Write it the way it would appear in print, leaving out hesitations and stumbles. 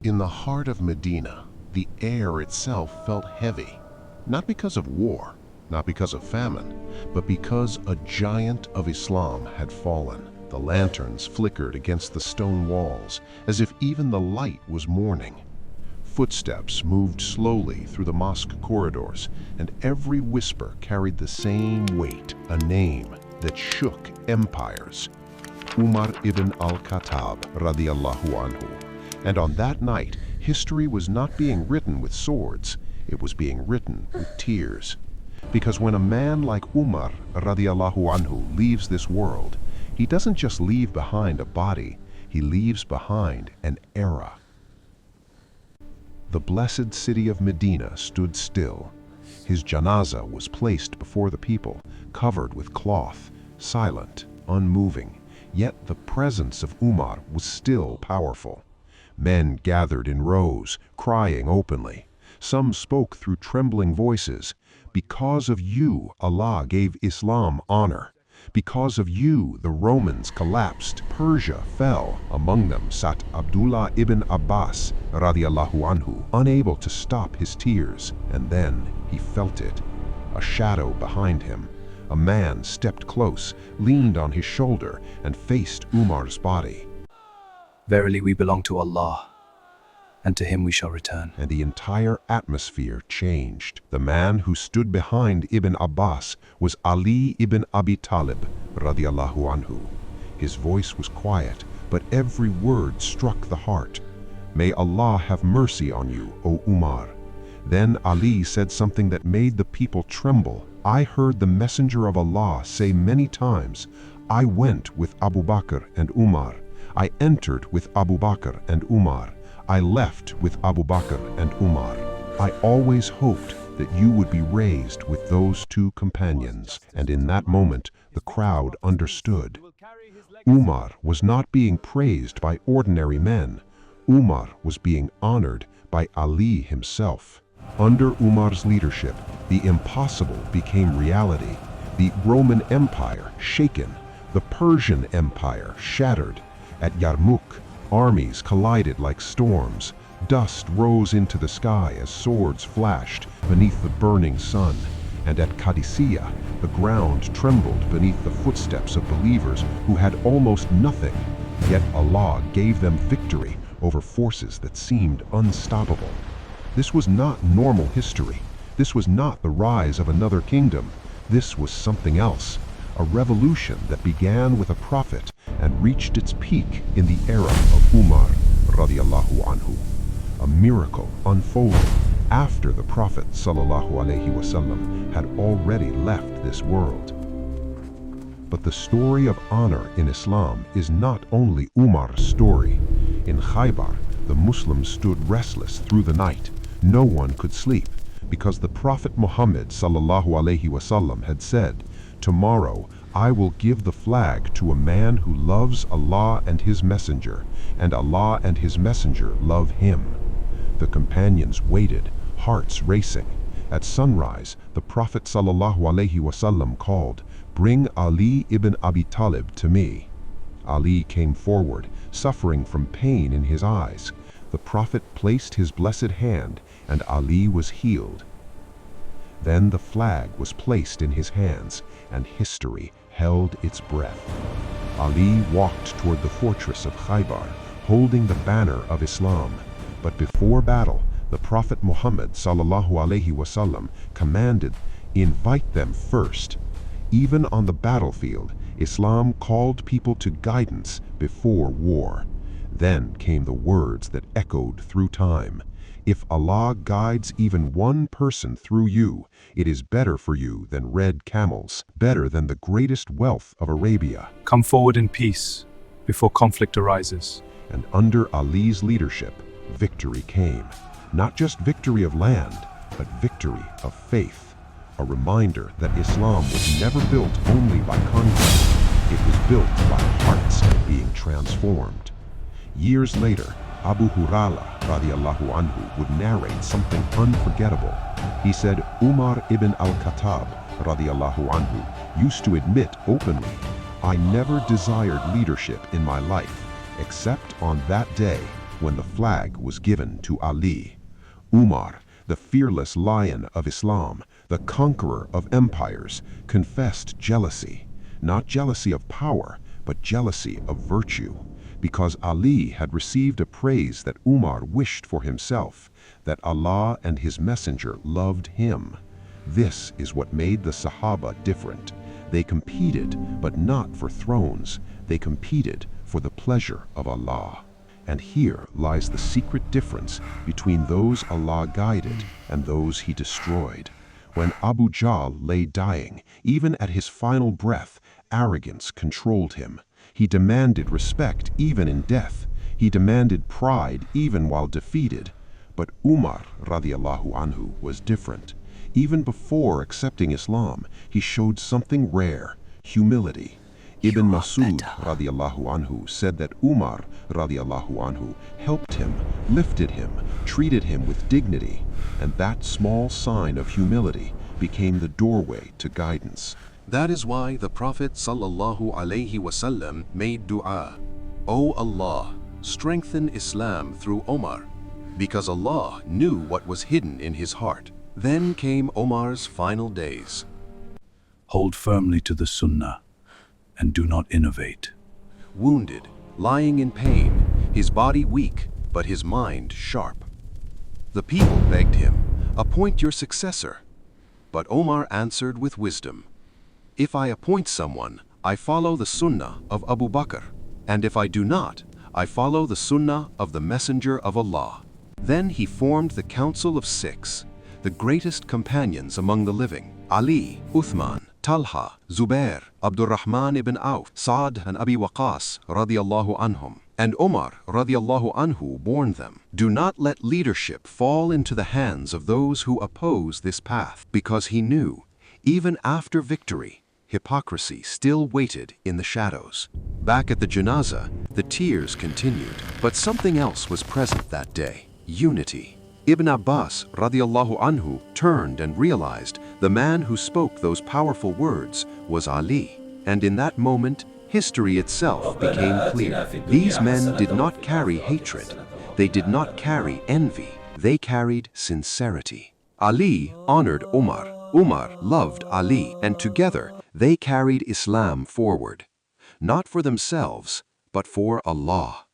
In the heart of Medina, the air itself felt heavy, not because of war, not because of famine, but because a giant of Islam had fallen. The lanterns flickered against the stone walls, as if even the light was mourning. Footsteps moved slowly through the mosque corridors, and every whisper carried the same weight, a name that shook empires. Umar ibn Al-Khattab radiyallahu anhu. And on that night, history was not being written with swords, it was being written with tears. Because when a man like Umar radiyallahu anhu leaves this world, he doesn't just leave behind a body, he leaves behind an era. The blessed city of Medina stood still. His janazah was placed before the people, covered with cloth, silent, unmoving, yet the presence of Umar was still powerful. Men gathered in rows, crying openly. Some spoke through trembling voices. Because of you, Allah gave Islam honor. Because of you, the Romans collapsed, Persia fell. Among them sat Abdullah ibn Abbas, radiyallahu anhu, unable to stop his tears. And then he felt it, a shadow behind him. A man stepped close, leaned on his shoulder, and faced Umar's body. Verily we belong to Allah, and to Him we shall return. And the entire atmosphere changed. The man who stood behind Ibn Abbas was Ali ibn Abi Talib, radiyallahu anhu. His voice was quiet, but every word struck the heart. May Allah have mercy on you, O Umar. Then Ali said something that made the people tremble. I heard the Messenger of Allah say many times, I went with Abu Bakr and Umar. I entered with Abu Bakr and Umar. I left with Abu Bakr and Umar. I always hoped that you would be raised with those two companions. And in that moment, the crowd understood. Umar was not being praised by ordinary men. Umar was being honored by Ali himself. Under Umar's leadership, the impossible became reality. The Roman Empire shaken, the Persian Empire shattered. At Yarmouk, armies collided like storms. Dust rose into the sky as swords flashed beneath the burning sun. And at Qadisiyah, the ground trembled beneath the footsteps of believers who had almost nothing. Yet Allah gave them victory over forces that seemed unstoppable. This was not normal history. This was not the rise of another kingdom. This was something else. A revolution that began with a prophet and reached its peak in the era of Umar radiyallahu anhu. A miracle unfolded after the Prophet sallallahu alaihi wasallam had already left this world. But the story of honor in Islam is not only Umar's story. In KHAIBAR, the Muslims stood restless through the night. No one could sleep because the Prophet Muhammad sallallahu alaihi wasallam had said, tomorrow I will give the flag to a man who loves Allah and His Messenger, and Allah and His Messenger love him. The companions waited, hearts racing. At sunrise, the Prophet sallallahu alaihi wasallam called, bring Ali ibn Abi Talib to me. Ali came forward, suffering from pain in his eyes. The Prophet placed his blessed hand, and Ali was healed. Then the flag was placed in his hands, and history held its breath. Ali walked toward the fortress of KHAIBAR, holding the banner of Islam. But before battle, the Prophet Muhammad sallallahu alaihi wasallam commanded, invite them first. Even on the battlefield, Islam called people to guidance before war. Then came the words that echoed through time. If Allah guides even one person through you, it is better for you than red camels, better than the greatest wealth of Arabia. Come forward in peace before conflict arises. And under Ali's leadership, victory came. Not just victory of land, but victory of faith. A reminder that Islam was never built only by conquest. It was built by hearts being transformed. Years later, Abu Hurairah radiyallahu anhu would narrate something unforgettable. He said Umar ibn Al-Khattab radiyallahu anhu used to admit openly, I never desired leadership in my life, except on that day when the flag was given to Ali. Umar, the fearless lion of Islam, the conqueror of empires, confessed jealousy, not jealousy of power, but jealousy of virtue, because Ali had received a praise that Umar wished for himself, that Allah and His Messenger loved him. This is what made the Sahaba different. They competed, but not for thrones. They competed for the pleasure of Allah. And here lies the secret difference between those Allah guided and those He destroyed. When Abu Jahl lay dying, even at his final breath, arrogance controlled him. He demanded respect even in death. He demanded pride even while defeated. But Umar radiallahu anhu was different. Even before accepting Islam, he showed something rare, humility. Ibn Masud radiallahu anhu said that Umar radiallahu anhu helped him, lifted him, treated him with dignity, and that small sign of humility became the doorway to guidance. That is why the Prophet sallallahu alaihi wasallam made dua, "O Allah, strengthen Islam through Omar," because Allah knew what was hidden in his heart. Then came Omar's final days. Hold firmly to the Sunnah and do not innovate. Wounded, lying in pain, his body weak, but his mind sharp. The people begged him, "Appoint your successor." But Omar answered with wisdom, "If I appoint someone, I follow the Sunnah of Abu Bakr, and if I do not, I follow the Sunnah of the Messenger of Allah." Then he formed the Council of Six, the greatest companions among the living: Ali, Uthman, Talha, Zubair, Abdurrahman ibn Auf, Sa'd and Abi Waqas radiallahu anhum. And Umar radiallahu anhu warned them, "Do not let leadership fall into the hands of those who oppose this path," because he knew, even after victory, hypocrisy still waited in the shadows. Back at the Janaza, the tears continued, but something else was present that day: unity. Ibn Abbas radiallahu anhu turned and realized the man who spoke those powerful words was Ali. And in that moment, history itself became clear. These men did not carry hatred. They did not carry envy. They carried sincerity. Ali honored Umar. Umar loved Ali. And together, they carried Islam forward. Not for themselves, but for Allah.